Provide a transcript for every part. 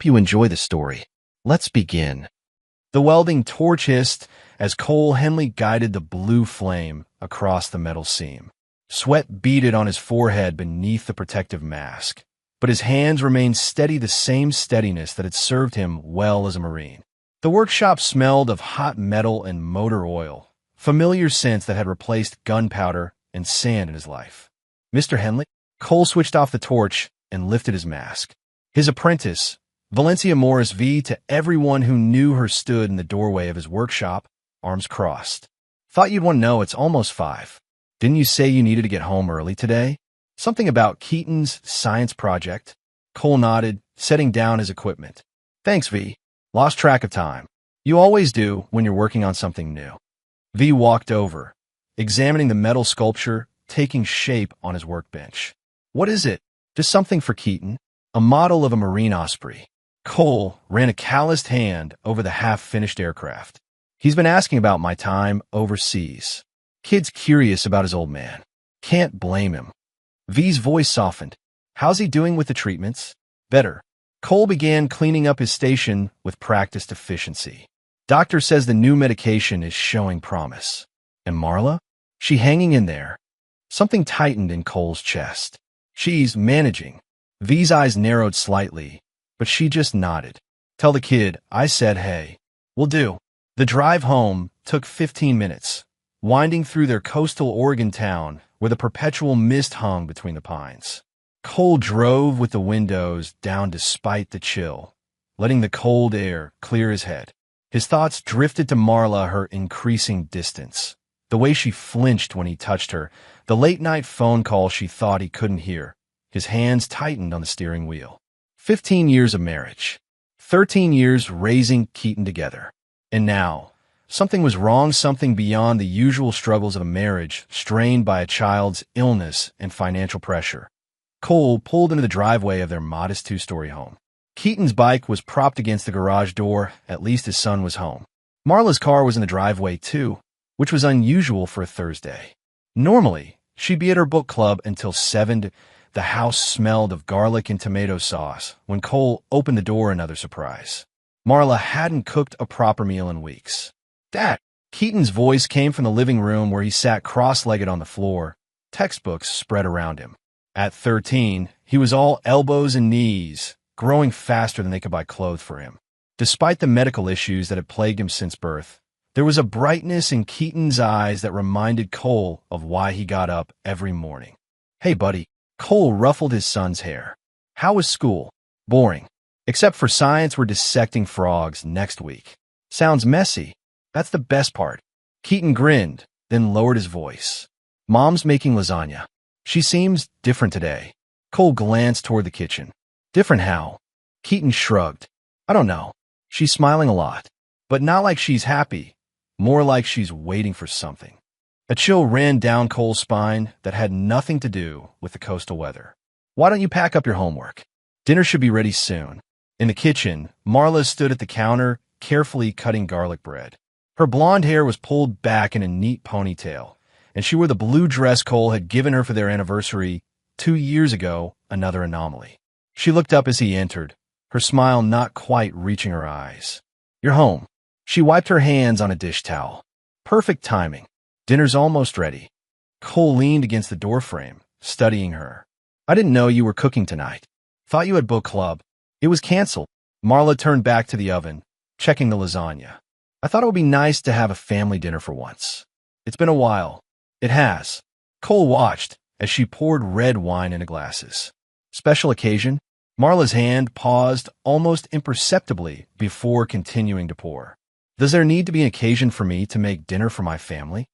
hope you enjoy the story. Let's begin. The welding torch hissed as Cole Henley guided the blue flame across the metal seam. Sweat beaded on his forehead beneath the protective mask, but his hands remained steady, the same steadiness that had served him well as a Marine. The workshop smelled of hot metal and motor oil, familiar scents that had replaced gunpowder and sand in his life. Mr. Henley? Cole switched off the torch and lifted his mask. His apprentice, Valencia Morris V, to everyone who knew her, stood in the doorway of his workshop, arms crossed. Thought you'd want to know it's almost 5. Didn't you say you needed to get home early today? Something about Keaton's science project. Cole nodded, setting down his equipment. Thanks, V. Lost track of time. You always do when you're working on something new. V walked over, examining the metal sculpture taking shape on his workbench. What is it? Just something for Keaton? A model of a Marine Osprey. Cole ran a calloused hand over the half-finished aircraft. He's been asking about my time overseas. Kid's curious about his old man. Can't blame him. V's voice softened. How's he doing with the treatments? Better. Cole began cleaning up his station with practiced efficiency. Doctor says the new medication is showing promise. And Marla? She hanging in there. Something tightened in Cole's chest. She's managing. V's eyes narrowed slightly, but she just nodded. Tell the kid I said hey. Will do. The drive home took 15 minutes, winding through their coastal Oregon town where the perpetual mist hung between the pines. Cole drove with the windows down despite the chill, letting the cold air clear his head. His thoughts drifted to Marla, her increasing distance, the way she flinched when he touched her, the late-night phone call she thought he couldn't hear. His hands tightened on the steering wheel. 15 years of marriage. 13 years raising Keaton together. And now, something was wrong, something beyond the usual struggles of a marriage, strained by a child's illness and financial pressure. Cole pulled into the driveway of their modest 2-story home. Keaton's bike was propped against the garage door. At least his son was home. Marla's car was in the driveway, too, which was unusual for a Thursday. Normally, she'd be at her book club until 7. The house smelled of garlic and tomato sauce when Cole opened the door. Another surprise. Marla hadn't cooked a proper meal in weeks. Dad! Keaton's voice came from the living room where he sat cross-legged on the floor, textbooks spread around him. At 13, he was all elbows and knees, growing faster than they could buy clothes for him. Despite the medical issues that had plagued him since birth, there was a brightness in Keaton's eyes that reminded Cole of why he got up every morning. Hey, buddy. Cole ruffled his son's hair. How was school? Boring. Except for science, we're dissecting frogs next week. Sounds messy. That's the best part. Keaton grinned, then lowered his voice. Mom's making lasagna. She seems different today. Cole glanced toward the kitchen. Different how? Keaton shrugged. I don't know. She's smiling a lot, but not like she's happy, more like she's waiting for something. A chill ran down Cole's spine that had nothing to do with the coastal weather. Why don't you pack up your homework? Dinner should be ready soon. In the kitchen, Marla stood at the counter, carefully cutting garlic bread. Her blonde hair was pulled back in a neat ponytail, and she wore the blue dress Cole had given her for their anniversary 2 years ago, another anomaly. She looked up as he entered, her smile not quite reaching her eyes. You're home. She wiped her hands on a dish towel. Perfect timing. Dinner's almost ready. Cole leaned against the doorframe, studying her. I didn't know you were cooking tonight. Thought you had book club. It was canceled. Marla turned back to the oven, checking the lasagna. I thought it would be nice to have a family dinner for once. It's been a while. It has. Cole watched as she poured red wine into glasses. Special occasion? Marla's hand paused almost imperceptibly before continuing to pour. Does there need to be an occasion for me to make dinner for my family?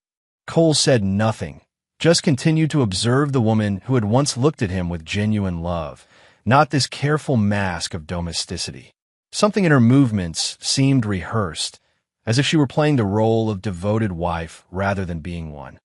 Cole said nothing, just continued to observe the woman who had once looked at him with genuine love, not this careful mask of domesticity. Something in her movements seemed rehearsed, as if she were playing the role of devoted wife rather than being one.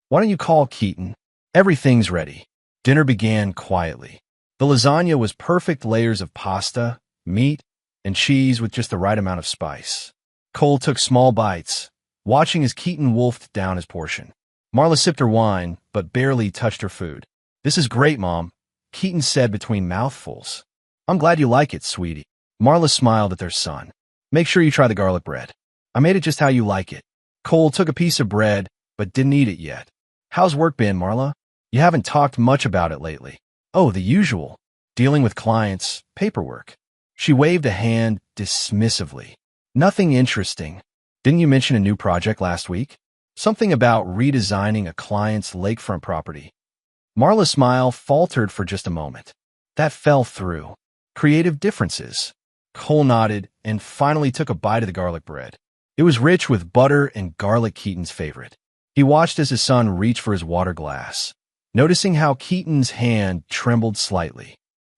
Why don't you call Keaton? Everything's ready. Dinner began quietly. The lasagna was perfect layers of pasta, meat, and cheese with just the right amount of spice. Cole took small bites, watching as Keaton wolfed down his portion. Marla sipped her wine, but barely touched her food. This is great, Mom, Keaton said between mouthfuls. I'm glad you like it, sweetie. Marla smiled at their son. Make sure you try the garlic bread. I made it just how you like it. Cole took a piece of bread, but didn't eat it yet. How's work been, Marla? You haven't talked much about it lately. Oh, the usual. Dealing with clients, paperwork. She waved a hand dismissively. Nothing interesting. Didn't you mention a new project last week? Something about redesigning a client's lakefront property. Marla's smile faltered for just a moment. That fell through. Creative differences. Cole nodded and finally took a bite of the garlic bread. It was rich with butter and garlic, Keaton's favorite. He watched as his son reached for his water glass, noticing how Keaton's hand trembled slightly.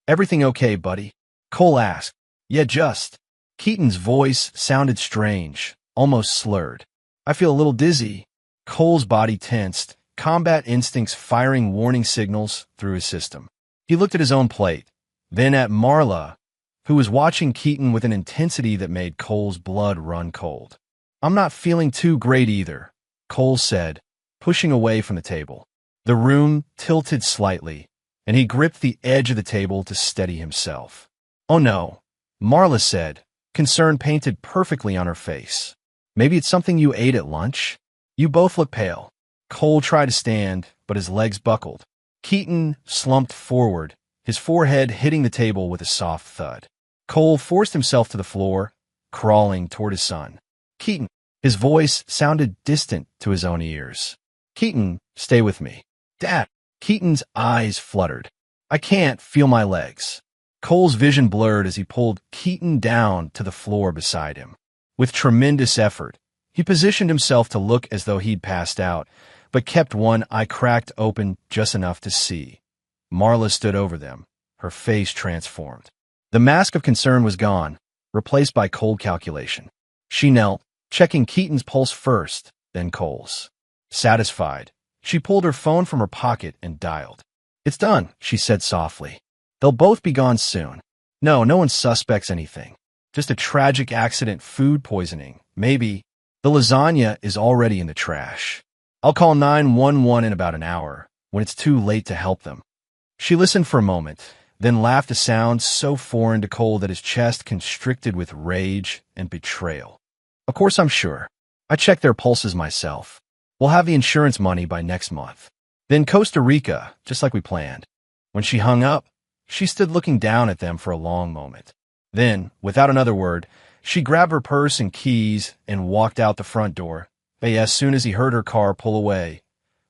Everything okay, buddy? Cole asked. Yeah, just. Keaton's voice sounded strange, almost slurred. I feel a little dizzy. Cole's body tensed, combat instincts firing warning signals through his system. He looked at his own plate, then at Marla, who was watching Keaton with an intensity that made Cole's blood run cold. I'm not feeling too great either, Cole said, pushing away from the table. The room tilted slightly, and he gripped the edge of the table to steady himself. Oh no, Marla said, concern painted perfectly on her face. Maybe it's something you ate at lunch? You both look pale. Cole tried to stand, but his legs buckled. Keaton slumped forward, his forehead hitting the table with a soft thud. Cole forced himself to the floor, crawling toward his son. Keaton. His voice sounded distant to his own ears. Keaton, stay with me. Dad. Keaton's eyes fluttered. I can't feel my legs. Cole's vision blurred as he pulled Keaton down to the floor beside him. With tremendous effort, he positioned himself to look as though he'd passed out, but kept one eye cracked open just enough to see. Marla stood over them, her face transformed. The mask of concern was gone, replaced by cold calculation. She knelt, checking Keaton's pulse first, then Cole's. Satisfied, she pulled her phone from her pocket and dialed. It's done, she said softly. They'll both be gone soon. No one suspects anything. Just a tragic accident, food poisoning. Maybe. The lasagna is already in the trash. I'll call 911 in about an hour, when it's too late to help them. She listened for a moment, then laughed a sound so foreign to Cole that his chest constricted with rage and betrayal. Of course I'm sure. I checked their pulses myself. We'll have the insurance money by next month. Then Costa Rica, just like we planned. When she hung up, she stood looking down at them for a long moment. Then, without another word, she grabbed her purse and keys and walked out the front door. But as soon as he heard her car pull away,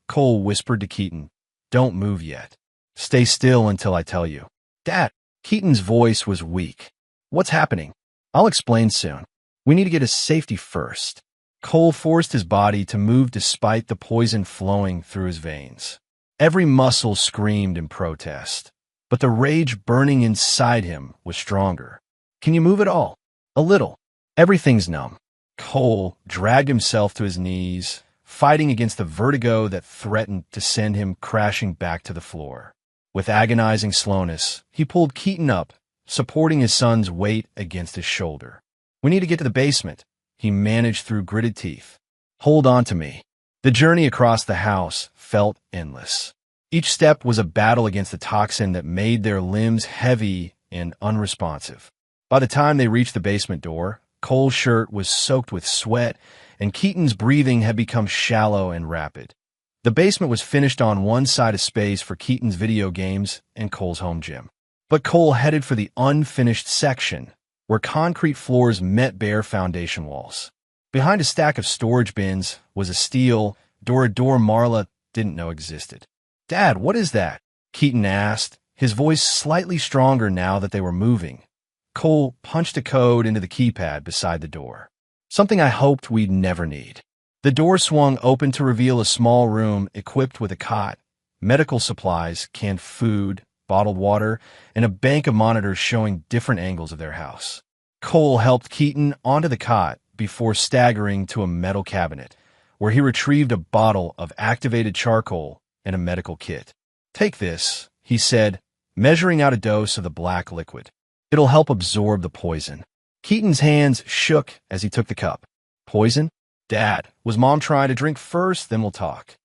Cole whispered to Keaton, Don't move yet. Stay still until I tell you. Dad. Keaton's voice was weak. What's happening? I'll explain soon. We need to get his safety first. Cole forced his body to move despite the poison flowing through his veins. Every muscle screamed in protest, but the rage burning inside him was stronger. Can you move at all? A little. Everything's numb. Cole dragged himself to his knees, fighting against the vertigo that threatened to send him crashing back to the floor. With agonizing slowness, he pulled Keaton up, supporting his son's weight against his shoulder. We need to get to the basement, he managed through gritted teeth. Hold on to me. The journey across the house felt endless. Each step was a battle against the toxin that made their limbs heavy and unresponsive. By the time they reached the basement door, Cole's shirt was soaked with sweat, and Keaton's breathing had become shallow and rapid. The basement was finished on one side of space for Keaton's video games and Cole's home gym. But Cole headed for the unfinished section, where concrete floors met bare foundation walls. Behind a stack of storage bins was a steel door Marla didn't know existed. Dad, what is that? Keaton asked, his voice slightly stronger now that they were moving. Cole punched a code into the keypad beside the door. Something I hoped we'd never need. The door swung open to reveal a small room equipped with a cot, medical supplies, canned food, bottled water, and a bank of monitors showing different angles of their house. Cole helped Keaton onto the cot before staggering to a metal cabinet, where he retrieved a bottle of activated charcoal and a medical kit. Take this, he said, measuring out a dose of the black liquid. It'll help absorb the poison. Keaton's hands shook as he took the cup. Poison? Dad, was Mom trying to drink first, then we'll talk.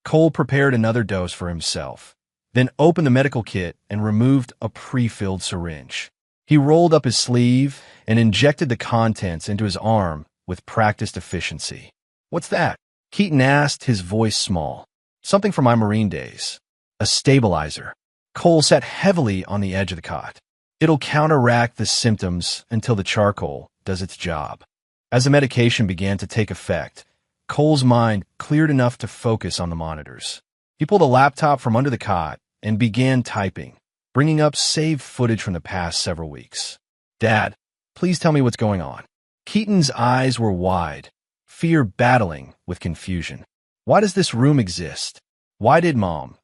Cole prepared another dose for himself, then opened the medical kit and removed a pre-filled syringe. He rolled up his sleeve and injected the contents into his arm with practiced efficiency. "What's that?" Keaton asked, his voice small. "Something from my Marine days. A stabilizer." Cole sat heavily on the edge of the cot. "It'll counteract the symptoms until the charcoal does its job." As the medication began to take effect, Cole's mind cleared enough to focus on the monitors. He pulled a laptop from under the cot and began typing, bringing up saved footage from the past several weeks. "Dad, please tell me what's going on." Keaton's eyes were wide, fear battling with confusion. "Why does this room exist? Why did Mom?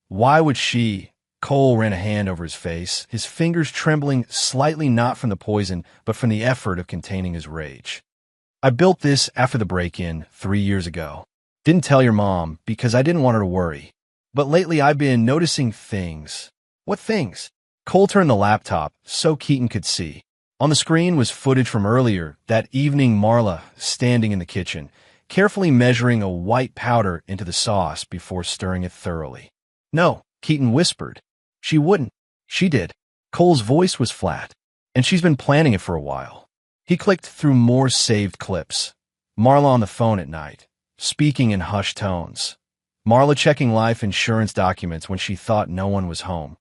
Why would she?" Cole ran a hand over his face, his fingers trembling slightly, not from the poison, but from the effort of containing his rage. "I built this after the break-in 3 years ago. Didn't tell your mom because I didn't want her to worry. But lately I've been noticing things." "What things?" Cole turned the laptop so Keaton could see. On the screen was footage from earlier that evening. Marla standing in the kitchen, carefully measuring a white powder into the sauce before stirring it thoroughly. "No," Keaton whispered. "She wouldn't." "She did." Cole's voice was flat. "And she's been planning it for a while." He clicked through more saved clips. Marla on the phone at night, speaking in hushed tones. Marla checking life insurance documents when she thought no one was home.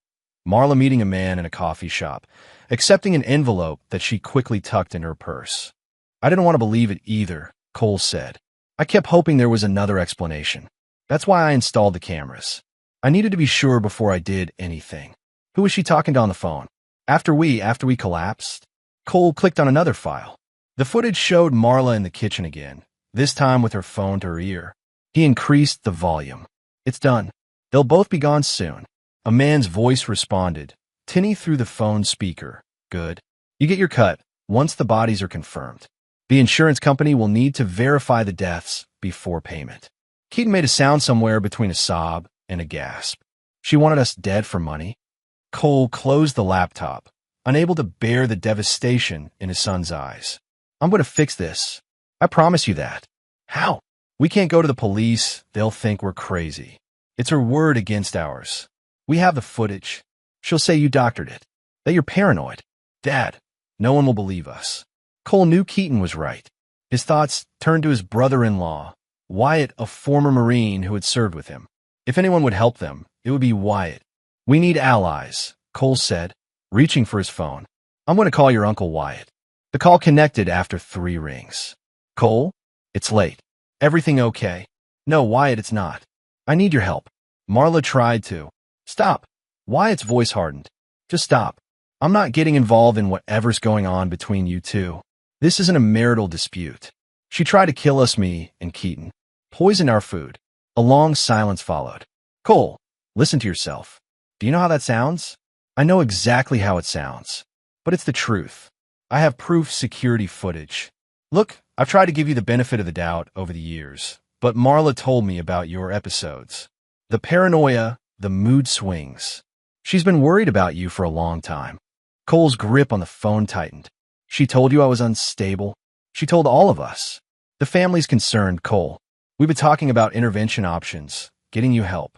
Marla meeting a man in a coffee shop, accepting an envelope that she quickly tucked in her purse. "I didn't want to believe it either," Cole said. "I kept hoping there was another explanation. That's why I installed the cameras. I needed to be sure before I did anything." "Who was she talking to on the phone?" After we collapsed?" Cole clicked on another file. The footage showed Marla in the kitchen again, this time with her phone to her ear. He increased the volume. "It's done. They'll both be gone soon." A man's voice responded, tinny through the phone speaker. "Good. You get your cut once the bodies are confirmed. The insurance company will need to verify the deaths before payment." Keaton made a sound somewhere between a sob and a gasp. "She wanted us dead for money?" Cole closed the laptop, unable to bear the devastation in his son's eyes. "I'm going to fix this. I promise you that." "How?" "We can't go to the police. They'll think we're crazy. It's her word against ours. We have the footage. She'll say you doctored it, that you're paranoid." "Dad, no one will believe us." Cole knew Keaton was right. His thoughts turned to his brother-in-law, Wyatt, a former Marine who had served with him. If anyone would help them, it would be Wyatt. "We need allies," Cole said, reaching for his phone. "I'm going to call your Uncle Wyatt." The call connected after 3 rings. "Cole? It's late. Everything okay?" "No, Wyatt, it's not. I need your help." Marla tried to. "Stop." Wyatt's voice hardened. "Just stop. I'm not getting involved in whatever's going on between you two. This isn't a marital dispute. She tried to kill us, me and Keaton. Poisoned our food." A long silence followed. "Cole, listen to yourself. Do you know how that sounds?" "I know exactly how it sounds. But it's the truth. I have proof, security footage. Look, I've tried to give you the benefit of the doubt over the years, but Marla told me about your episodes. The paranoia, the mood swings. She's been worried about you for a long time." Cole's grip on the phone tightened. "She told you I was unstable? She told all of us." "The family's concerned, Cole. We've been talking about intervention options, getting you help."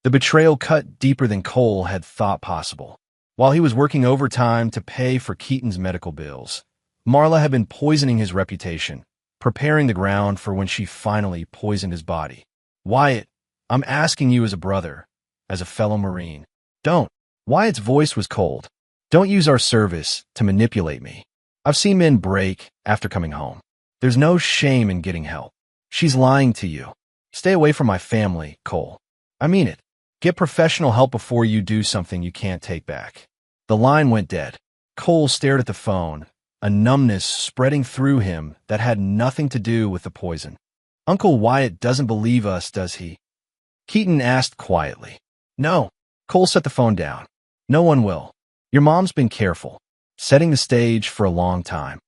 The betrayal cut deeper than Cole had thought possible. While he was working overtime to pay for Keaton's medical bills, Marla had been poisoning his reputation, preparing the ground for when she finally poisoned his body. "Wyatt, I'm asking you as a brother, as a fellow Marine. Don't." Wyatt's voice was cold. "Don't use our service to manipulate me. I've seen men break after coming home. There's no shame in getting help. She's lying to you. Stay away from my family, Cole. I mean it. Get professional help before you do something you can't take back." The line went dead. Cole stared at the phone, a numbness spreading through him that had nothing to do with the poison. "Uncle Wyatt doesn't believe us, does he?" Keaton asked quietly. "No." Cole set the phone down. "No one will. Your mom's been careful, setting the stage for a long time."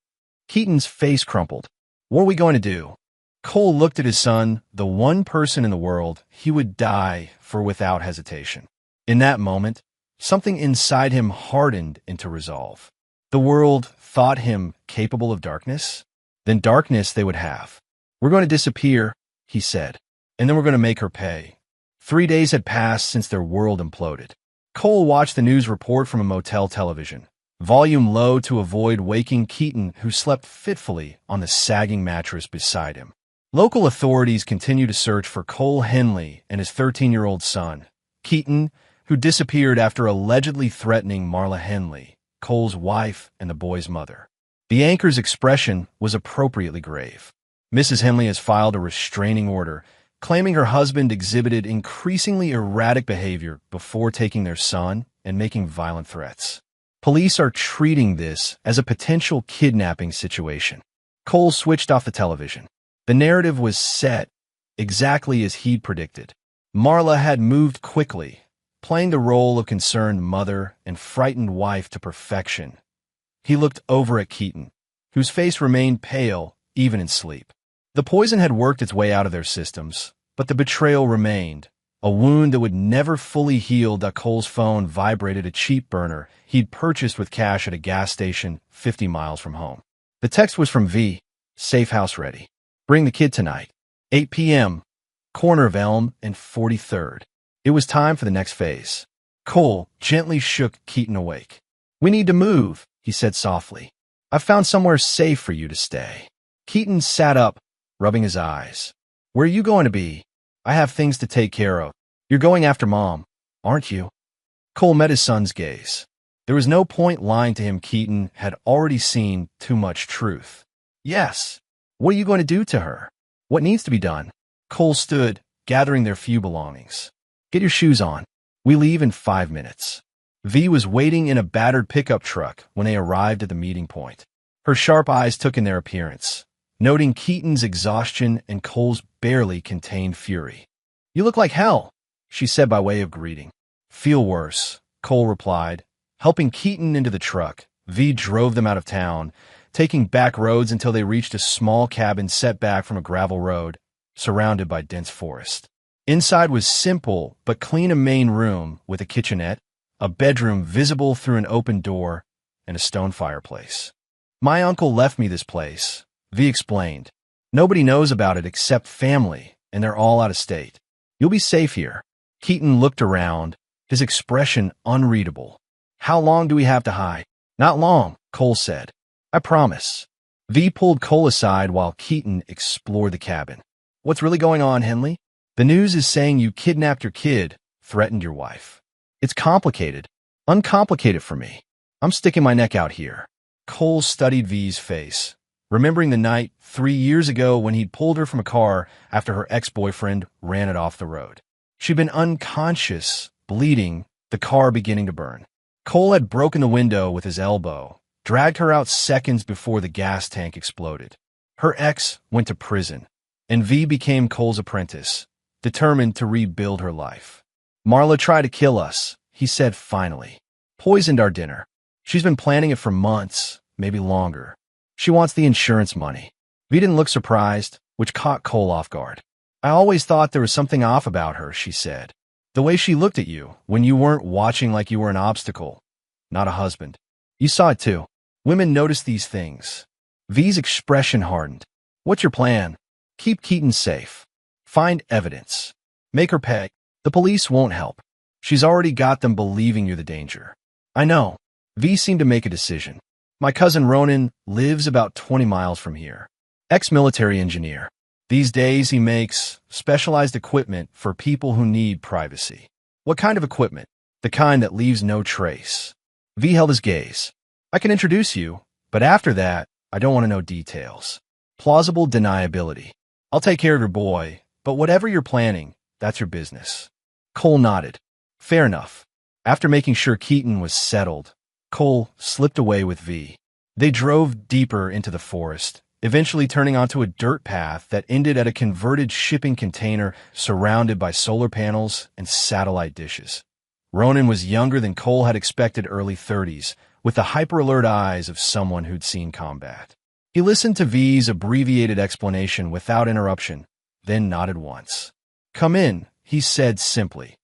Keaton's face crumpled. "What are we going to do?" Cole looked at his son, the one person in the world he would die for without hesitation. In that moment, something inside him hardened into resolve. The world thought him capable of darkness? Then darkness they would have. "We're going to disappear," he said, "and then we're going to make her pay." 3 days had passed since their world imploded. Cole watched the news report from a motel television, volume low to avoid waking Keaton, who slept fitfully on the sagging mattress beside him. Local authorities continue to search for Cole Henley and his 13-year-old son, Keaton, who disappeared after allegedly threatening Marla Henley, Cole's wife and the boy's mother. The anchor's expression was appropriately grave. Mrs. Henley has filed a restraining order, claiming her husband exhibited increasingly erratic behavior before taking their son and making violent threats. Police are treating this as a potential kidnapping situation. Cole switched off the television. The narrative was set exactly as he'd predicted. Marla had moved quickly, playing the role of concerned mother and frightened wife to perfection. He looked over at Keaton, whose face remained pale even in sleep. The poison had worked its way out of their systems, but the betrayal remained, a wound that would never fully heal. Cole's phone vibrated, a cheap burner he'd purchased with cash at a gas station 50 miles from home. The text was from V, safe house ready. Bring the kid tonight. 8 p.m., corner of Elm and 43rd. It was time for the next phase. Cole gently shook Keaton awake. We need to move, he said softly. I've found somewhere safe for you to stay. Keaton sat up, rubbing his eyes. Where are you going to be? I have things to take care of. You're going after Mom, aren't you? Cole met his son's gaze. There was no point lying to him. Keaton had already seen too much truth. Yes. What are you going to do to her? What needs to be done? Cole stood, gathering their few belongings. Get your shoes on. We leave in 5 minutes. V was waiting in a battered pickup truck when they arrived at the meeting point. Her sharp eyes took in their appearance, noting Keaton's exhaustion and Cole's barely contained fury. You look like hell, she said by way of greeting. Feel worse, Cole replied. Helping Keaton into the truck, V drove them out of town, taking back roads until they reached a small cabin set back from a gravel road, surrounded by dense forest. Inside was simple but clean, a main room with a kitchenette, a bedroom visible through an open door, and a stone fireplace. My uncle left me this place, V explained. Nobody knows about it except family, and they're all out of state. You'll be safe here. Keaton looked around, his expression unreadable. How long do we have to hide? Not long, Cole said. I promise. V pulled Cole aside while Keaton explored the cabin. What's really going on, Henley? The news is saying you kidnapped your kid, threatened your wife. It's complicated. Uncomplicated for me. I'm sticking my neck out here. Cole studied V's face, remembering the night 3 years ago when he'd pulled her from a car after her ex-boyfriend ran it off the road. She'd been unconscious, bleeding, the car beginning to burn. Cole had broken the window with his elbow, dragged her out seconds before the gas tank exploded. Her ex went to prison, and V became Cole's apprentice, determined to rebuild her life. Marla tried to kill us, he said finally. Poisoned our dinner. She's been planning it for months, maybe longer. She wants the insurance money. V didn't look surprised, which caught Cole off guard. I always thought there was something off about her, she said. The way she looked at you when you weren't watching, like you were an obstacle, not a husband. You saw it too. Women notice these things. V's expression hardened. What's your plan? Keep Keaton safe. Find evidence. Make her pay. The police won't help. She's already got them believing you're the danger. I know. V seemed to make a decision. My cousin Ronan lives about 20 miles from here. Ex-military engineer. These days he makes specialized equipment for people who need privacy. What kind of equipment? The kind that leaves no trace. V held his gaze. I can introduce you, but after that, I don't want to know details. Plausible deniability. I'll take care of your boy, but whatever you're planning, that's your business. Cole nodded. Fair enough. After making sure Keaton was settled, Cole slipped away with V. They drove deeper into the forest, eventually turning onto a dirt path that ended at a converted shipping container surrounded by solar panels and satellite dishes. Ronan was younger than Cole had expected, early 30s, with the hyper-alert eyes of someone who'd seen combat. He listened to V's abbreviated explanation without interruption, then nodded once. Come in, he said simply.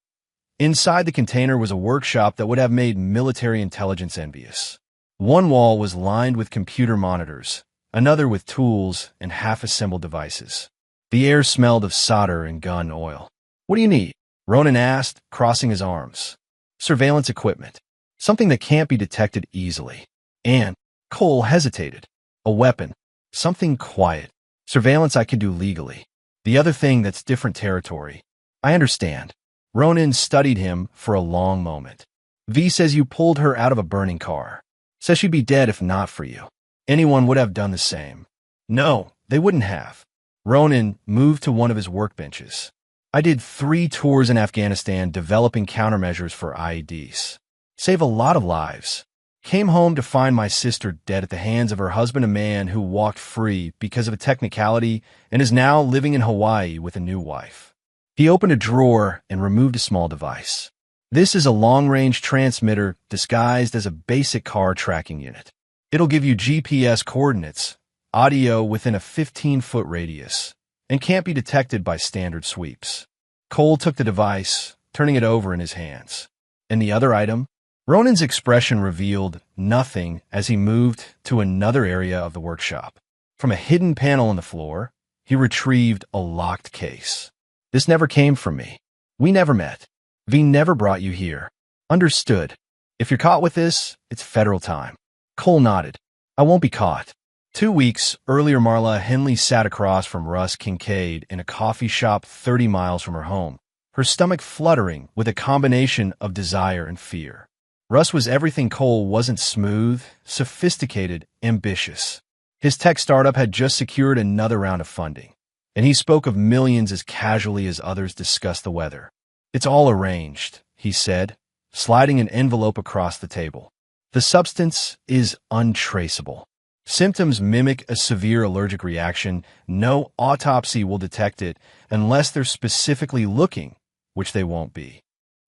Inside the container was a workshop that would have made military intelligence envious. One wall was lined with computer monitors, another with tools and half-assembled devices. The air smelled of solder and gun oil. What do you need? Ronan asked, crossing his arms. Surveillance equipment. something that can't be detected easily. And Cole hesitated. A weapon, something quiet, surveillance I could do legally. The other thing that's different territory. I understand. Ronan studied him for a long moment. V says you pulled her out of a burning car. Says she'd be dead if not for you. Anyone would have done the same. No, they wouldn't have. Ronan moved to one of his workbenches. I did 3 tours in Afghanistan developing countermeasures for IEDs. Save a lot of lives. Came home to find my sister dead at the hands of her husband, a man who walked free because of a technicality and is now living in Hawaii with a new wife. He opened a drawer and removed a small device. This is a long-range transmitter disguised as a basic car tracking unit. It'll give you GPS coordinates, audio within a 15-foot radius, and can't be detected by standard sweeps. Cole took the device, turning it over in his hands. And the other item? Ronan's expression revealed nothing as he moved to another area of the workshop. From a hidden panel on the floor, he retrieved a locked case. This never came from me. We never met. V never brought you here. Understood. If you're caught with this, it's federal time. Cole nodded. I won't be caught. 2 weeks earlier, Marla Henley sat across from Russ Kincaid in a coffee shop 30 miles from her home, her stomach fluttering with a combination of desire and fear. Russ was everything Cole wasn't: smooth, sophisticated, ambitious. His tech startup had just secured another round of funding, and he spoke of millions as casually as others discussed the weather. It's all arranged, he said, sliding an envelope across the table. The substance is untraceable. Symptoms mimic a severe allergic reaction. No autopsy will detect it unless they're specifically looking, which they won't be.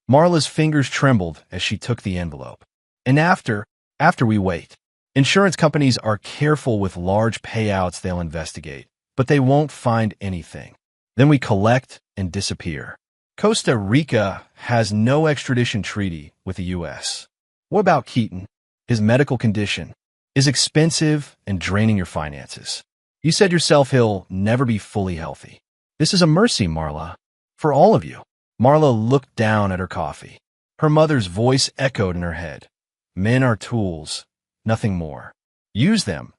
Marla's fingers trembled as she took the envelope. And after we wait. Insurance companies are careful with large payouts they'll investigate, but they won't find anything. Then we collect and disappear. Costa Rica has no extradition treaty with the U.S. What about Keaton? His medical condition is expensive and draining your finances. You said yourself he'll never be fully healthy. This is a mercy, Marla, for all of you. Marla looked down at her coffee. Her mother's voice echoed in her head. Men are tools, nothing more. Use them,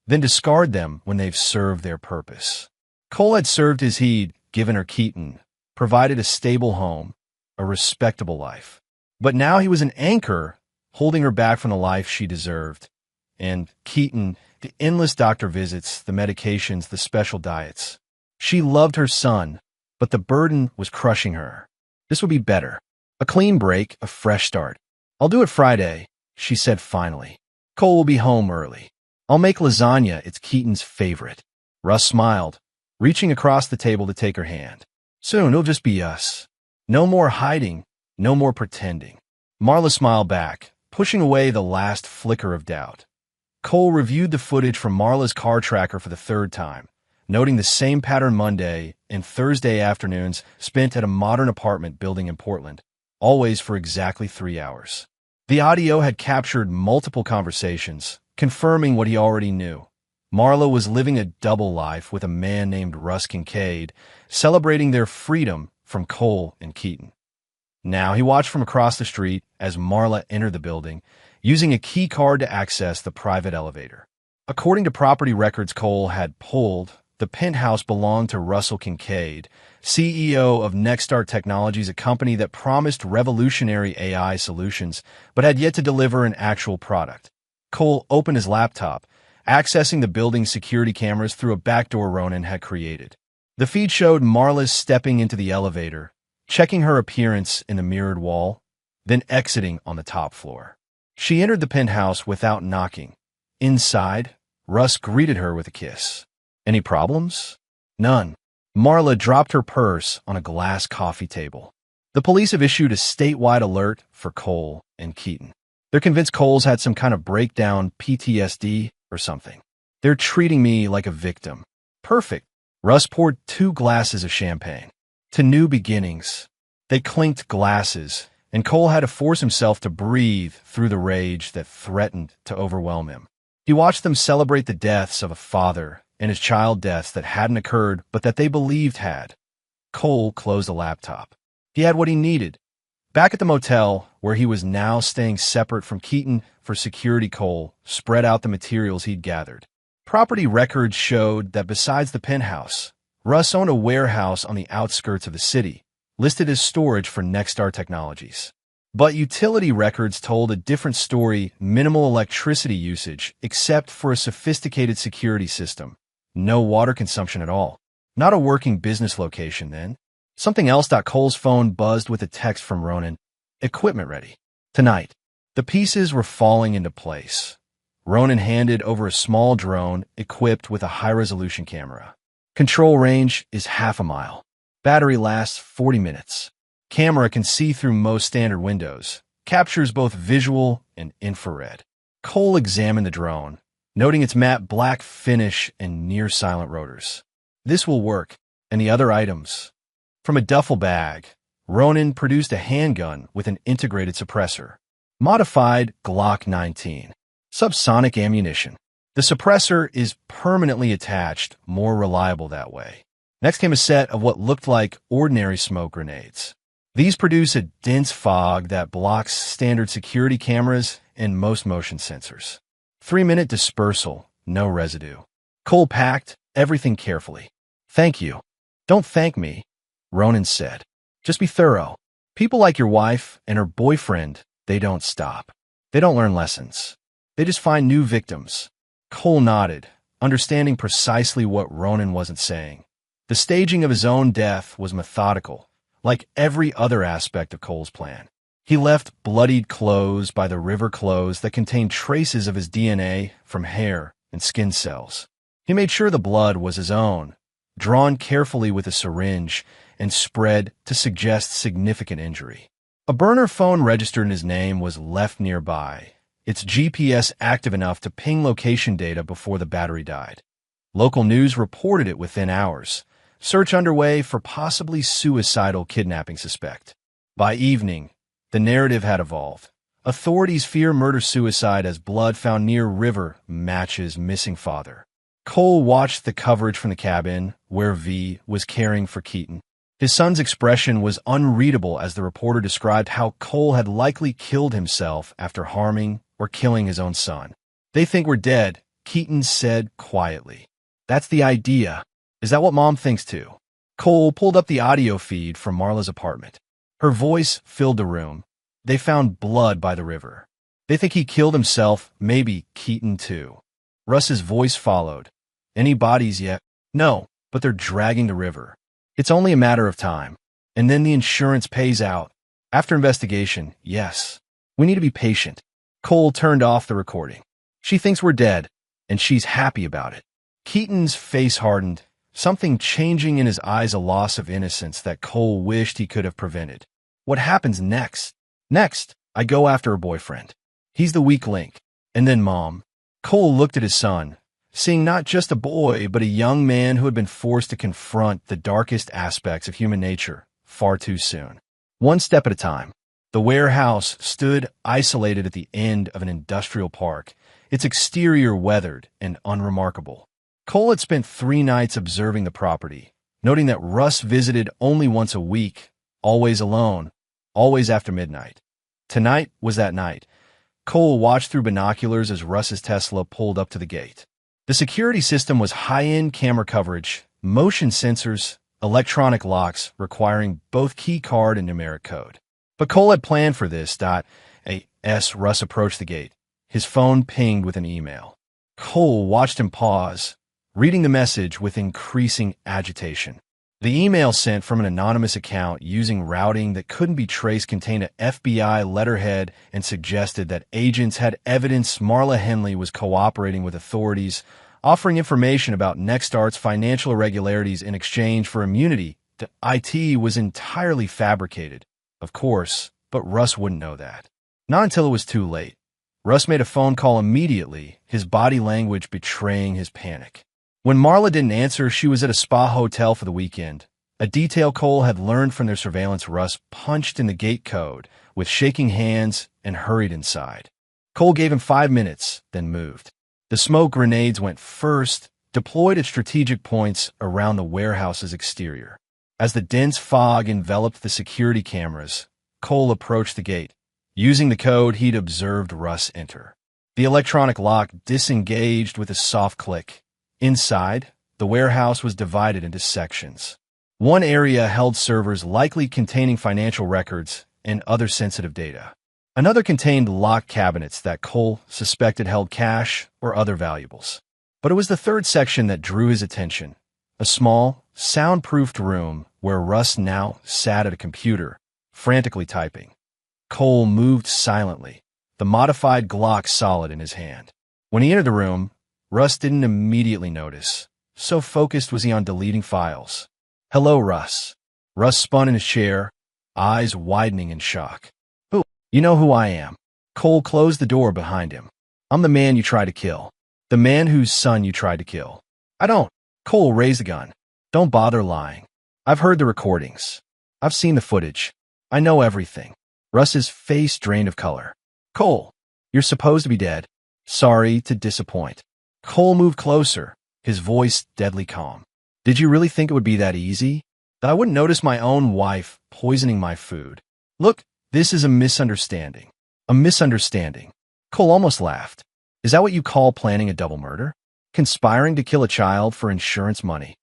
then discard them when they've served their purpose. Cole had served his heed, given her Keaton, provided a stable home, a respectable life. But now he was an anchor, holding her back from the life she deserved. And Keaton, the endless doctor visits, the medications, the special diets. She loved her son, but the burden was crushing her. This would be better. A clean break, a fresh start. I'll do it Friday, she said finally. Cole will be home early. I'll make lasagna, it's Keaton's favorite. Russ smiled, reaching across the table to take her hand. Soon it'll just be us. No more hiding, no more pretending. Marla smiled back, pushing away the last flicker of doubt. Cole reviewed the footage from Marla's car tracker for the 3rd time, noting the same pattern Monday and Thursday afternoons spent at a modern apartment building in Portland, always for exactly 3 hours. The audio had captured multiple conversations, confirming what he already knew. Marla was living a double life with a man named Russ Kincaid, celebrating their freedom from Cole and Keaton. Now he watched from across the street as Marla entered the building, using a key card to access the private elevator. According to property records Cole had pulled, the penthouse belonged to Russell Kincaid, CEO of Nexstar Technologies, a company that promised revolutionary AI solutions, but had yet to deliver an actual product. Cole opened his laptop, accessing the building's security cameras through a backdoor Ronan had created. The feed showed Marla stepping into the elevator, checking her appearance in the mirrored wall, then exiting on the top floor. She entered the penthouse without knocking. Inside, Russ greeted her with a kiss. Any problems? None. Marla dropped her purse on a glass coffee table. The police have issued a statewide alert for Cole and Keaton. They're convinced Cole's had some kind of breakdown, PTSD or something. They're treating me like a victim. Perfect. Russ poured 2 glasses of champagne. To new beginnings. They clinked glasses, and Cole had to force himself to breathe through the rage that threatened to overwhelm him. He watched them celebrate the deaths of a father and his child deaths that hadn't occurred but that they believed had. Cole closed the laptop. He had what he needed. Back at the motel, where he was now staying separate from Keaton for security. Cole spread out the materials he'd gathered. Property records showed that besides the penthouse, Russ owned a warehouse on the outskirts of the city, listed as storage for Nexstar Technologies. But utility records told a different story: minimal electricity usage, except for a sophisticated security system. No water consumption at all. Not a working business location, then. Something else. Cole's phone buzzed with a text from Ronan. Equipment ready. Tonight. The pieces were falling into place. Ronan handed over a small drone equipped with a high-resolution camera. Control range is half a mile. Battery lasts 40 minutes. Camera can see through most standard windows. Captures both visual and infrared. Cole examined the drone, noting its matte black finish and near-silent rotors. This will work. And the other items? From a duffel bag, Ronan produced a handgun with an integrated suppressor. Modified Glock 19. Subsonic ammunition. The suppressor is permanently attached, more reliable that way. Next came a set of what looked like ordinary smoke grenades. These produce a dense fog that blocks standard security cameras and most motion sensors. 3-minute dispersal, no residue. Cole packed everything carefully. Thank you. Don't thank me, Ronan said. Just be thorough. People like your wife and her boyfriend, they don't stop. They don't learn lessons. They just find new victims. Cole nodded, understanding precisely what Ronan wasn't saying. The staging of his own death was methodical, like every other aspect of Cole's plan. He left bloodied clothes by the river clothes that contained traces of his DNA from hair and skin cells. He made sure the blood was his own, drawn carefully with a syringe and spread to suggest significant injury. A burner phone registered in his name was left nearby, its GPS active enough to ping location data before the battery died. Local news reported it within hours. Search underway for possibly suicidal kidnapping suspect. By evening, the narrative had evolved. Authorities fear murder-suicide as blood found near river matches missing father. Cole watched the coverage from the cabin, where V was caring for Keaton. His son's expression was unreadable as the reporter described how Cole had likely killed himself after harming or killing his own son. They think we're dead, Keaton said quietly. That's the idea. Is that what Mom thinks too? Cole pulled up the audio feed from Marla's apartment. Her voice filled the room. They found blood by the river. They think he killed himself, maybe Keaton too. Russ's voice followed. Any bodies yet? No, but they're dragging the river. It's only a matter of time. And then the insurance pays out. After investigation, yes. We need to be patient. Cole turned off the recording. She thinks we're dead, and she's happy about it. Keaton's face hardened, something changing in his eyes, a loss of innocence that Cole wished he could have prevented. What happens next? Next, I go after her boyfriend. He's the weak link. And then Mom. Cole looked at his son, seeing not just a boy, but a young man who had been forced to confront the darkest aspects of human nature far too soon. One step at a time. The warehouse stood isolated at the end of an industrial park, its exterior weathered and unremarkable. Cole had spent 3 nights observing the property, noting that Russ visited only once a week, always alone, always after midnight. Tonight was that night. Cole watched through binoculars as Russ's Tesla pulled up to the gate. The security system was high-end camera coverage, motion sensors, electronic locks requiring both key card and numeric code. But Cole had planned for this. As Russ approached the gate, his phone pinged with an email. Cole watched him pause, reading the message with increasing agitation. The email sent from an anonymous account using routing that couldn't be traced contained an FBI letterhead and suggested that agents had evidence Marla Henley was cooperating with authorities, offering information about Nexstar's financial irregularities in exchange for immunity. The IT was entirely fabricated, of course, but Russ wouldn't know that. Not until it was too late. Russ made a phone call immediately, his body language betraying his panic. When Marla didn't answer, she was at a spa hotel for the weekend. A detail Cole had learned from their surveillance. Russ punched in the gate code with shaking hands and hurried inside. Cole gave him 5 minutes, then moved. The smoke grenades went first, deployed at strategic points around the warehouse's exterior. As the dense fog enveloped the security cameras, Cole approached the gate, Using the code he'd observed Russ enter. The electronic lock disengaged with a soft click. Inside, the warehouse was divided into sections. One area held servers likely containing financial records and other sensitive data. Another contained locked cabinets that Cole suspected held cash or other valuables. But it was the third section that drew his attention. A small, soundproofed room where Russ now sat at a computer, frantically typing. Cole moved silently, the modified Glock solid in his hand. When he entered the room, Russ didn't immediately notice. So focused was he on deleting files. "Hello, Russ." Russ spun in his chair, eyes widening in shock. "Who? You know who I am." Cole closed the door behind him. "I'm the man you tried to kill. The man whose son you tried to kill." "I don't." Cole raised the gun. "Don't bother lying. I've heard the recordings. I've seen the footage. I know everything." Russ's face drained of color. "Cole, you're supposed to be dead. Sorry to disappoint." Cole moved closer, his voice deadly calm. "Did you really think it would be that easy? That I wouldn't notice my own wife poisoning my food? Look, this is a misunderstanding." "A misunderstanding?" Cole almost laughed. "Is that what you call planning a double murder? Conspiring to kill a child for insurance money?"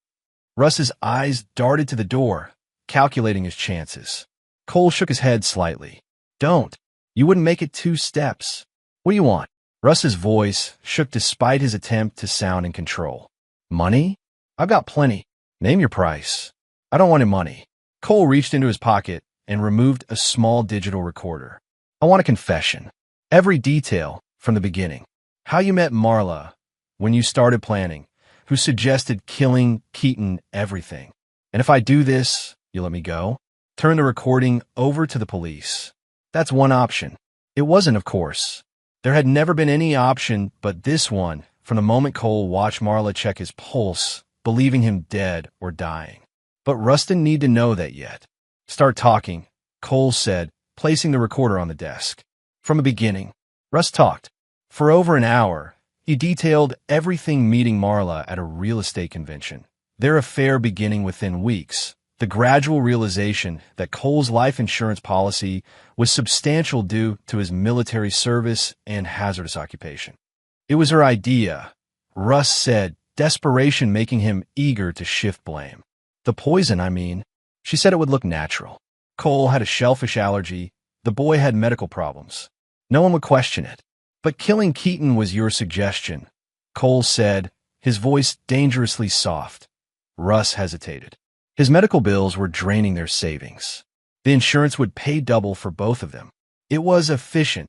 Russ's eyes darted to the door, calculating his chances. Cole shook his head slightly. "Don't. You wouldn't make it 2 steps. What do you want?" Russ's voice shook despite his attempt to sound in control. "Money? I've got plenty. Name your price." "I don't want any money." Cole reached into his pocket and removed a small digital recorder. "I want a confession. Every detail from the beginning. How you met Marla, when you started planning, who suggested killing Keaton, everything. And if I do this, you let me go? Turn the recording over to the police." That's one option. It wasn't, of course. There had never been any option but this one from the moment Cole watched Marla check his pulse, believing him dead or dying. But Russ didn't need to know that yet. "Start talking," Cole said, placing the recorder on the desk. From the beginning, Russ talked. For over an hour, he detailed everything meeting Marla at a real estate convention, their affair beginning within weeks, the gradual realization that Cole's life insurance policy was substantial due to his military service and hazardous occupation. It was her idea, Russ said, desperation making him eager to shift blame. "The poison, I mean." She said it would look natural. Cole had a shellfish allergy. The boy had medical problems. No one would question it. "But killing Keaton was your suggestion," Cole said, his voice dangerously soft. Russ hesitated. His medical bills were draining their savings. The insurance would pay double for both of them. It was efficient.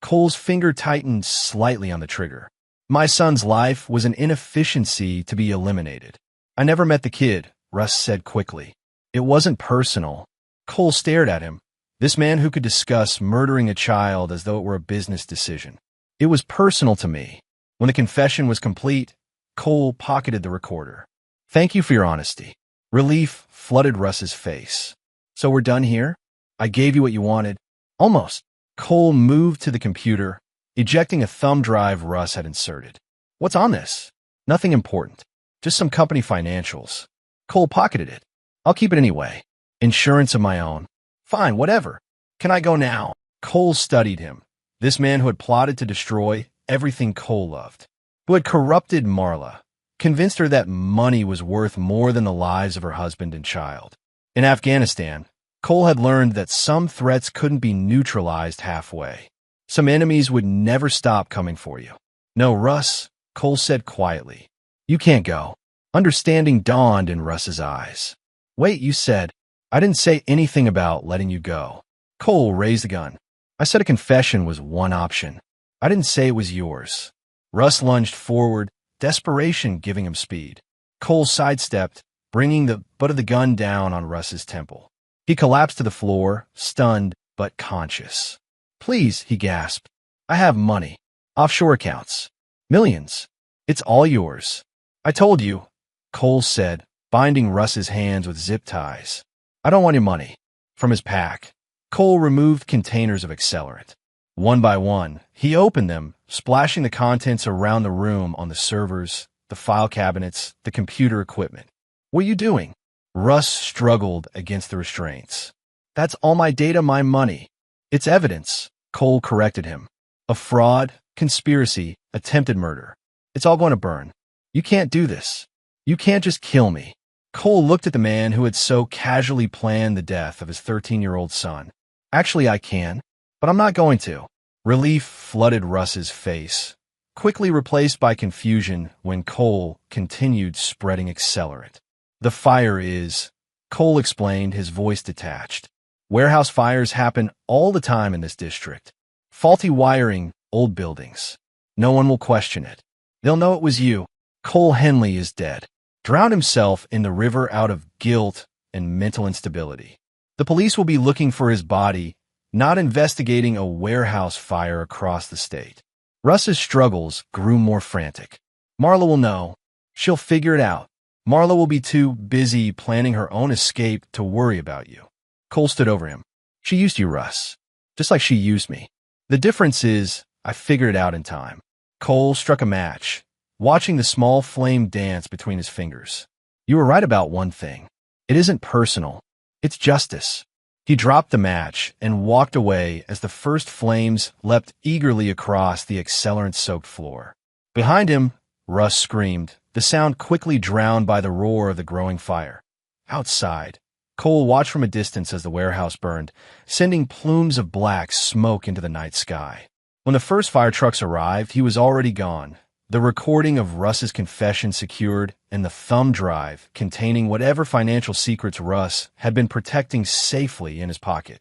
Cole's finger tightened slightly on the trigger. "My son's life was an inefficiency to be eliminated." "I never met the kid," Russ said quickly. "It wasn't personal." Cole stared at him. This man who could discuss murdering a child as though it were a business decision. "It was personal to me." When the confession was complete, Cole pocketed the recorder. "Thank you for your honesty." Relief flooded Russ's face. "So we're done here? I gave you what you wanted." "Almost." Cole moved to the computer, ejecting a thumb drive Russ had inserted. "What's on this?" "Nothing important. Just some company financials." Cole pocketed it. "I'll keep it anyway. Insurance of my own." "Fine, whatever. Can I go now?" Cole studied him. This man who had plotted to destroy everything Cole loved. Who had corrupted Marla. Convinced her that money was worth more than the lives of her husband and child. In Afghanistan, Cole had learned that some threats couldn't be neutralized halfway. Some enemies would never stop coming for you. "No, Russ," Cole said quietly. "You can't go." Understanding dawned in Russ's eyes. "Wait, you said." "I didn't say anything about letting you go." Cole raised the gun. "I said a confession was one option. I didn't say it was yours." Russ lunged forward, desperation giving him speed. Cole sidestepped, bringing the butt of the gun down on Russ's temple. He collapsed to the floor, stunned but conscious. "Please," he gasped. "I have money. Offshore accounts. Millions. It's all yours." "I told you," Cole said, binding Russ's hands with zip ties. "I don't want your money." From his pack, Cole removed containers of accelerant. One by one, he opened them, splashing the contents around the room on the servers, the file cabinets, the computer equipment. "What are you doing?" Russ struggled against the restraints. "That's all my data, my money." It's evidence, Cole corrected him. A fraud, conspiracy, attempted murder. It's all going to burn. You can't do this. You can't just kill me. Cole looked at the man who had so casually planned the death of his 13-year-old son. Actually, I can, but I'm not going to. Relief flooded Russ's face, quickly replaced by confusion when Cole continued spreading accelerant. The fire is, Cole explained, his voice detached. Warehouse fires happen all the time in this district. Faulty wiring, old buildings. No one will question it. They'll know it was you. Cole Henley is dead. Drowned himself in the river out of guilt and mental instability. The police will be looking for his body, not investigating a warehouse fire across the state. Russ's struggles grew more frantic. Marla will know. She'll figure it out. Marla will be too busy planning her own escape to worry about you. Cole stood over him. She used you, Russ, just like she used me. The difference is, I figured it out in time. Cole struck a match, watching the small flame dance between his fingers. You were right about one thing. It isn't personal. It's justice. He dropped the match and walked away as the first flames leapt eagerly across the accelerant-soaked floor. Behind him, Russ screamed, the sound quickly drowned by the roar of the growing fire. Outside, Cole watched from a distance as the warehouse burned, sending plumes of black smoke into the night sky. When the first fire trucks arrived, he was already gone, the recording of Russ's confession secured and the thumb drive containing whatever financial secrets Russ had been protecting safely in his pocket.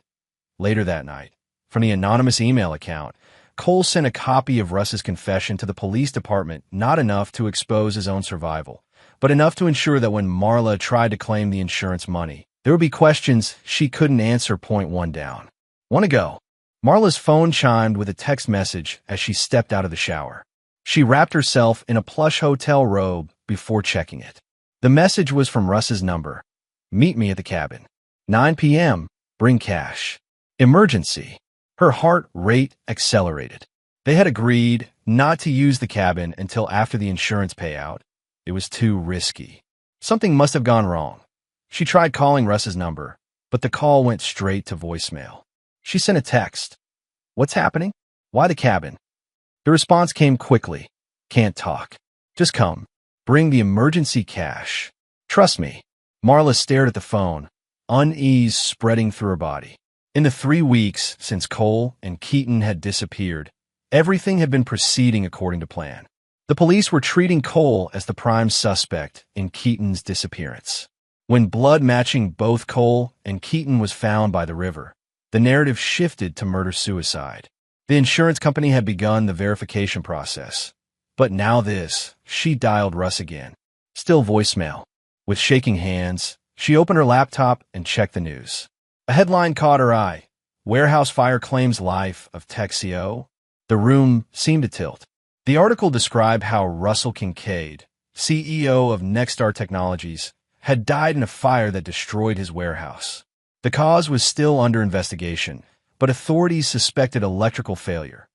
Later that night, from the anonymous email account, Cole sent a copy of Russ's confession to the police department, not enough to expose his own survival, but enough to ensure that when Marla tried to claim the insurance money, there would be questions she couldn't answer. Point one down. Want to go? Marla's phone chimed with a text message as she stepped out of the shower. She wrapped herself in a plush hotel robe before checking it. The message was from Russ's number. Meet me at the cabin. 9 p.m. Bring cash. Emergency. Her heart rate accelerated. They had agreed not to use the cabin until after the insurance payout. It was too risky. Something must have gone wrong. She tried calling Russ's number, but the call went straight to voicemail. She sent a text. What's happening? Why the cabin? The response came quickly. Can't talk. Just come. Bring the emergency cash. Trust me. Marla stared at the phone, unease spreading through her body. In the 3 weeks since Cole and Keaton had disappeared, everything had been proceeding according to plan. The police were treating Cole as the prime suspect in Keaton's disappearance. When blood matching both Cole and Keaton was found by the river, the narrative shifted to murder-suicide. The insurance company had begun the verification process. But now she dialed Russ again. Still voicemail. With shaking hands, she opened her laptop and checked the news. A headline caught her eye. Warehouse fire claims life of tech CEO. The room seemed to tilt. The article described how Russell Kincaid, CEO of Nexstar Technologies, had died in a fire that destroyed his warehouse. The cause was still under investigation, but authorities suspected electrical failure.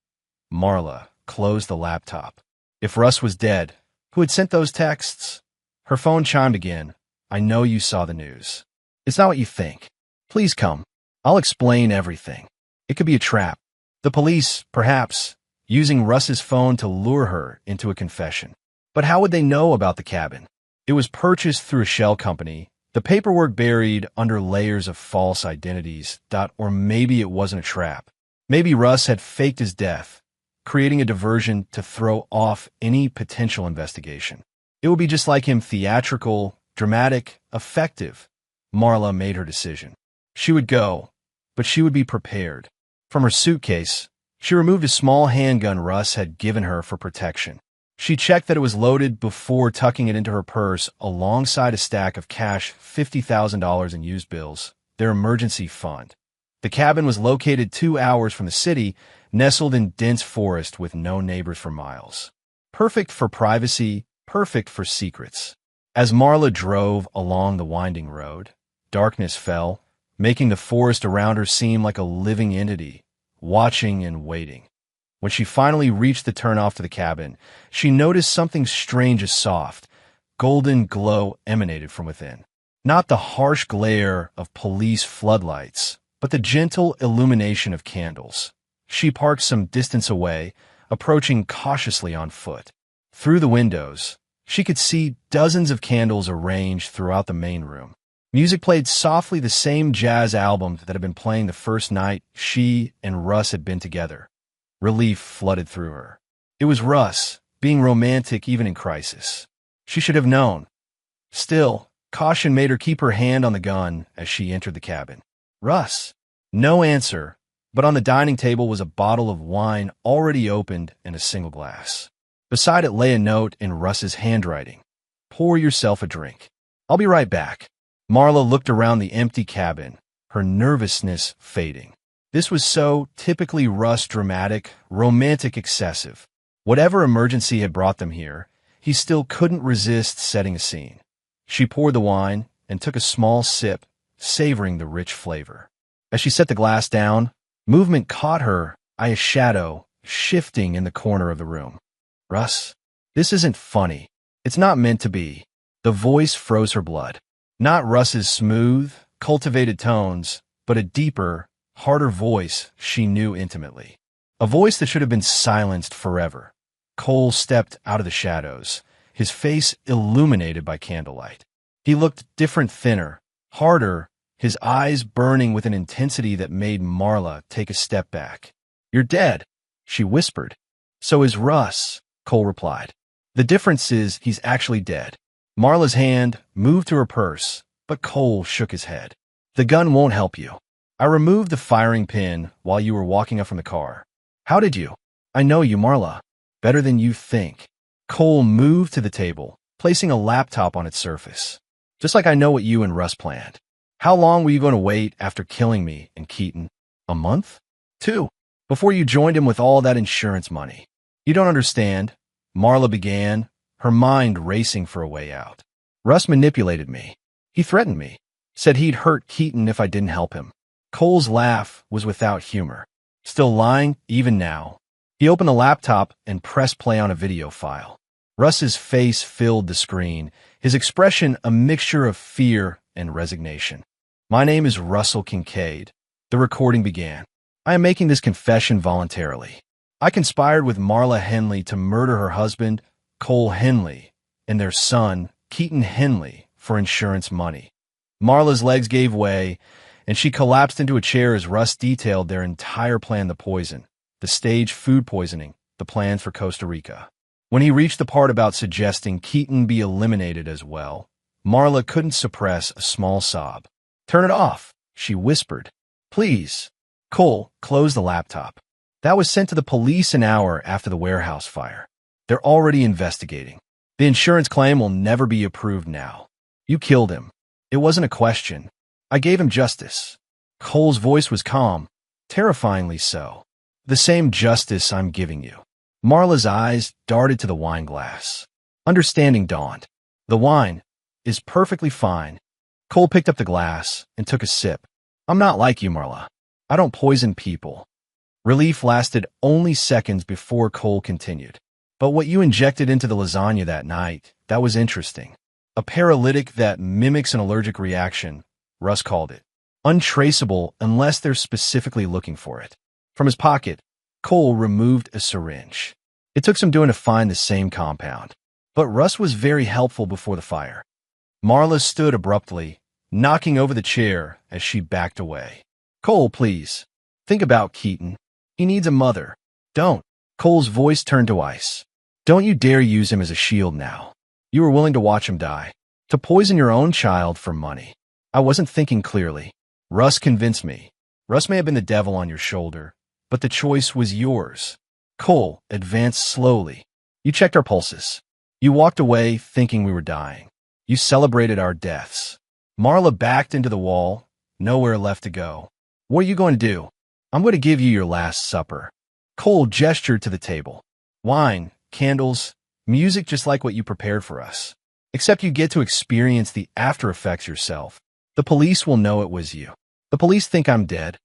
Marla closed the laptop. If Russ was dead, who had sent those texts? Her phone chimed again. I know you saw the news. It's not what you think. Please come. I'll explain everything. It could be a trap. The police, perhaps, using Russ's phone to lure her into a confession. But how would they know about the cabin? It was purchased through a shell company, the paperwork buried under layers of false identities. Or maybe it wasn't a trap. Maybe Russ had faked his death, creating a diversion to throw off any potential investigation. It would be just like him, theatrical, dramatic, effective. Marla made her decision. She would go, but she would be prepared. From her suitcase, she removed a small handgun Russ had given her for protection. She checked that it was loaded before tucking it into her purse alongside a stack of cash, $50,000 in used bills, their emergency fund. The cabin was located 2 hours from the city, nestled in dense forest with no neighbors for miles. Perfect for privacy, perfect for secrets. As Marla drove along the winding road, darkness fell, making the forest around her seem like a living entity, watching and waiting. When she finally reached the turnoff to the cabin, she noticed something strange. A soft, golden glow emanated from within. Not the harsh glare of police floodlights, but the gentle illumination of candles. She parked some distance away, approaching cautiously on foot. Through the windows, she could see dozens of candles arranged throughout the main room. Music played softly, the same jazz album that had been playing the first night she and Russ had been together. Relief flooded through her. It was Russ, being romantic even in crisis. She should have known. Still, caution made her keep her hand on the gun as she entered the cabin. Russ. No answer, but on the dining table was a bottle of wine already opened in a single glass. Beside it lay a note in Russ's handwriting. Pour yourself a drink. I'll be right back. Marla looked around the empty cabin, her nervousness fading. This was so typically Russ, dramatic, romantic, excessive. Whatever emergency had brought them here, he still couldn't resist setting a scene. She poured the wine and took a small sip, savoring the rich flavor. As she set the glass down, movement caught her eye, a shadow shifting in the corner of the room. Russ, this isn't funny. It's not meant to be. The voice froze her blood. Not Russ's smooth, cultivated tones, but a deeper, harder voice she knew intimately. A voice that should have been silenced forever. Cole stepped out of the shadows, his face illuminated by candlelight. He looked different, thinner, harder, his eyes burning with an intensity that made Marla take a step back. You're dead, she whispered. So is Russ, Cole replied. The difference is he's actually dead. Marla's hand moved to her purse, but Cole shook his head. The gun won't help you. I removed the firing pin while you were walking up from the car. How did you? I know you, Marla. Better than you think. Cole moved to the table, placing a laptop on its surface. Just like I know what you and Russ planned. How long were you going to wait after killing me and Keaton? A month? 2. Before you joined him with all that insurance money. You don't understand, Marla began, her mind racing for a way out. Russ manipulated me. He threatened me. Said he'd hurt Keaton if I didn't help him. Cole's laugh was without humor. Still lying, even now. He opened the laptop and pressed play on a video file. Russ's face filled the screen, his expression a mixture of fear and resignation. My name is Russell Kincaid. The recording began. I am making this confession voluntarily. I conspired with Marla Henley to murder her husband, Cole Henley, and their son, Keaton Henley, for insurance money. Marla's legs gave way, and she collapsed into a chair as Russ detailed their entire plan: the poison, the staged food poisoning, the plans for Costa Rica. When he reached the part about suggesting Keaton be eliminated as well, Marla couldn't suppress a small sob. Turn it off, she whispered. Please. Cole closed the laptop. That was sent to the police an hour after the warehouse fire. They're already investigating. The insurance claim will never be approved now. You killed him. It wasn't a question. I gave him justice. Cole's voice was calm, terrifyingly so. The same justice I'm giving you. Marla's eyes darted to the wine glass. Understanding dawned. The wine is perfectly fine. Cole picked up the glass and took a sip. I'm not like you, Marla. I don't poison people. Relief lasted only seconds before Cole continued. But what you injected into the lasagna that night, that was interesting. A paralytic that mimics an allergic reaction, Russ called it. Untraceable unless they're specifically looking for it. From his pocket, Cole removed a syringe. It took some doing to find the same compound. But Russ was very helpful before the fire. Marla stood abruptly, knocking over the chair as she backed away. Cole, please. Think about Keaton. He needs a mother. Don't. Cole's voice turned to ice. Don't you dare use him as a shield now. You were willing to watch him die. To poison your own child for money. I wasn't thinking clearly. Russ convinced me. Russ may have been the devil on your shoulder, but the choice was yours. Cole advanced slowly. You checked our pulses. You walked away thinking we were dying. You celebrated our deaths. Marla backed into the wall, nowhere left to go. What are you going to do? I'm going to give you your last supper. Cole gestured to the table. Wine, candles, music just like what you prepared for us. Except you get to experience the after effects yourself. The police will know it was you. The police think I'm dead.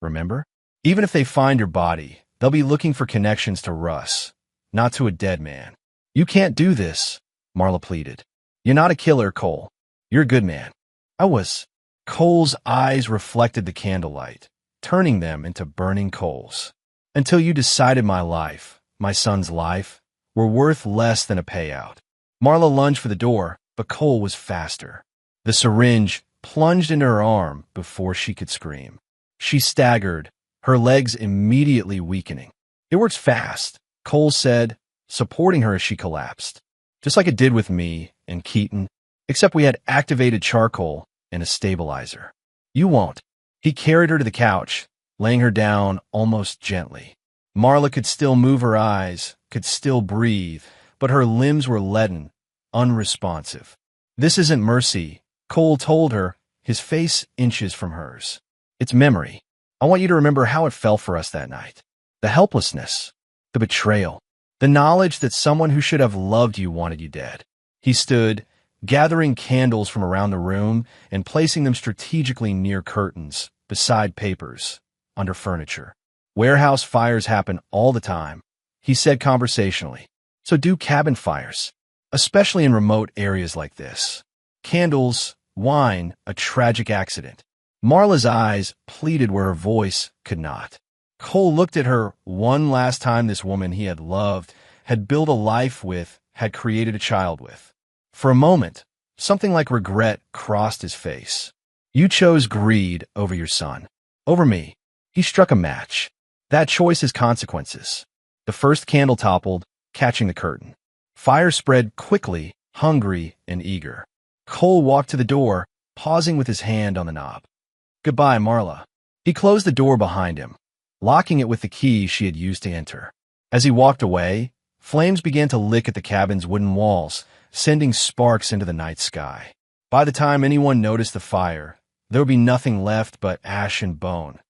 Remember? Even if they find your body, they'll be looking for connections to Russ, not to a dead man. You can't do this, Marla pleaded. You're not a killer, Cole. You're a good man. I was. Cole's eyes reflected the candlelight, turning them into burning coals. Until you decided my life, my son's life, were worth less than a payout. Marla lunged for the door, but Cole was faster. The syringe plunged into her arm before she could scream. She staggered, her legs immediately weakening. "It works fast," Cole said, supporting her as she collapsed. "Just like it did with me and Keaton, except we had activated charcoal and a stabilizer. You won't." He carried her to the couch, laying her down almost gently. Marla could still move her eyes, could still breathe, but her limbs were leaden, unresponsive. "This isn't mercy," Cole told her, his face inches from hers. "It's memory. I want you to remember how it felt for us that night. The helplessness, the betrayal, the knowledge that someone who should have loved you wanted you dead." He stood, gathering candles from around the room and placing them strategically near curtains, beside papers, under furniture. "Warehouse fires happen all the time," he said conversationally. "So do cabin fires, especially in remote areas like this. Candles, wine, a tragic accident." Marla's eyes pleaded where her voice could not. Cole looked at her one last time. This woman he had loved, had built a life with, had created a child with. For a moment, something like regret crossed his face. "You chose greed over your son. Over me." He struck a match. "That choice has consequences." The first candle toppled, catching the curtain. Fire spread quickly, hungry and eager. Cole walked to the door, pausing with his hand on the knob. "Goodbye, Marla." He closed the door behind him, locking it with the key she had used to enter. As he walked away, flames began to lick at the cabin's wooden walls, sending sparks into the night sky. By the time anyone noticed the fire, there would be nothing left but ash and bone.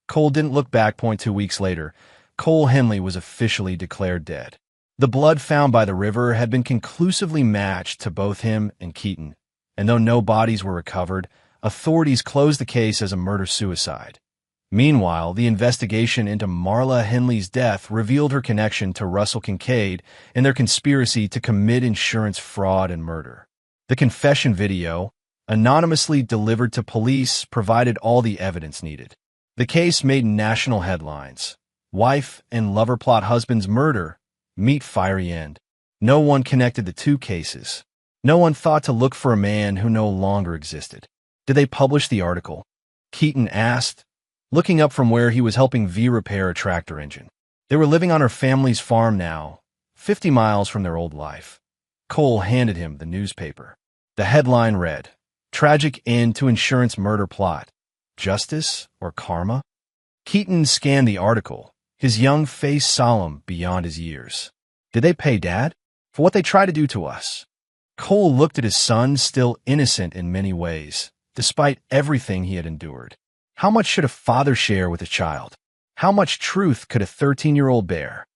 Cole didn't look back. 2 weeks later, Cole Henley was officially declared dead. The blood found by the river had been conclusively matched to both him and Keaton, and though no bodies were recovered, authorities closed the case as a murder-suicide. Meanwhile, the investigation into Marla Henley's death revealed her connection to Russell Kincaid and their conspiracy to commit insurance fraud and murder. The confession video, anonymously delivered to police, provided all the evidence needed. The case made national headlines. Wife and lover plot husband's murder meet fiery end. No one connected the two cases. No one thought to look for a man who no longer existed. "Did they publish the article?" Keaton asked, looking up from where he was helping V repair a tractor engine. They were living on her family's farm now, 50 miles from their old life. Cole handed him the newspaper. The headline read, "Tragic End to Insurance Murder Plot. Justice or Karma?" Keaton scanned the article, his young face solemn beyond his years. "Did they pay Dad for what they tried to do to us?" Cole looked at his son, still innocent in many ways, despite everything he had endured. How much should a father share with a child? How much truth could a 13-year-old bear?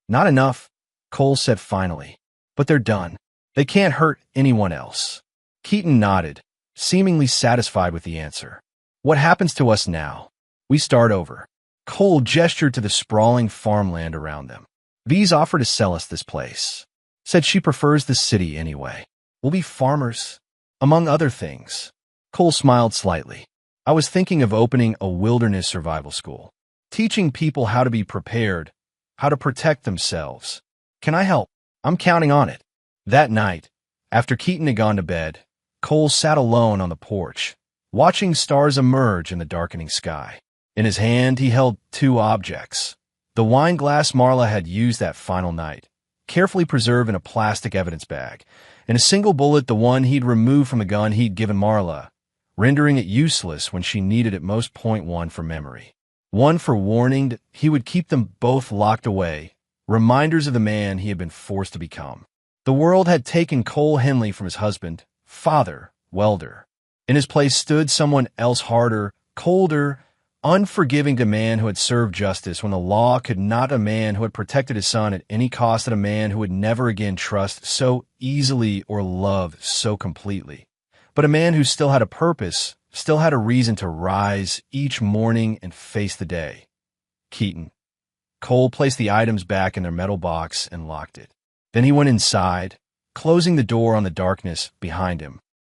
"Not enough," Cole said finally. "But they're done. They can't hurt anyone else." Keaton nodded, seemingly satisfied with the answer. "What happens to us now?" "We start over." Cole gestured to the sprawling farmland around them. "V's offered to sell us this place. Said she prefers the city anyway. We'll be farmers, among other things." Cole smiled slightly. "I was thinking of opening a wilderness survival school, teaching people how to be prepared, how to protect themselves. Can I help? I'm counting on it." That night, after Keaton had gone to bed, Cole sat alone on the porch, watching stars emerge in the darkening sky. In his hand, he held two objects. The wine glass Marla had used that final night, carefully preserved in a plastic evidence bag, and a single bullet, the one he'd removed from the gun he'd given Marla, rendering it useless when she needed it most. One for memory, one for warning. He would keep them both locked away, reminders of the man he had been forced to become. The world had taken Cole Henley from his husband, father, welder. In his place stood someone else, harder, colder, unforgiving, to a man who had served justice when the law could not, a man who had protected his son at any cost, and a man who would never again trust so easily or love so completely. But a man who still had a purpose, still had a reason to rise each morning and face the day. Keaton. Cole placed the items back in their metal box and locked it. Then he went inside, closing the door on the darkness behind him.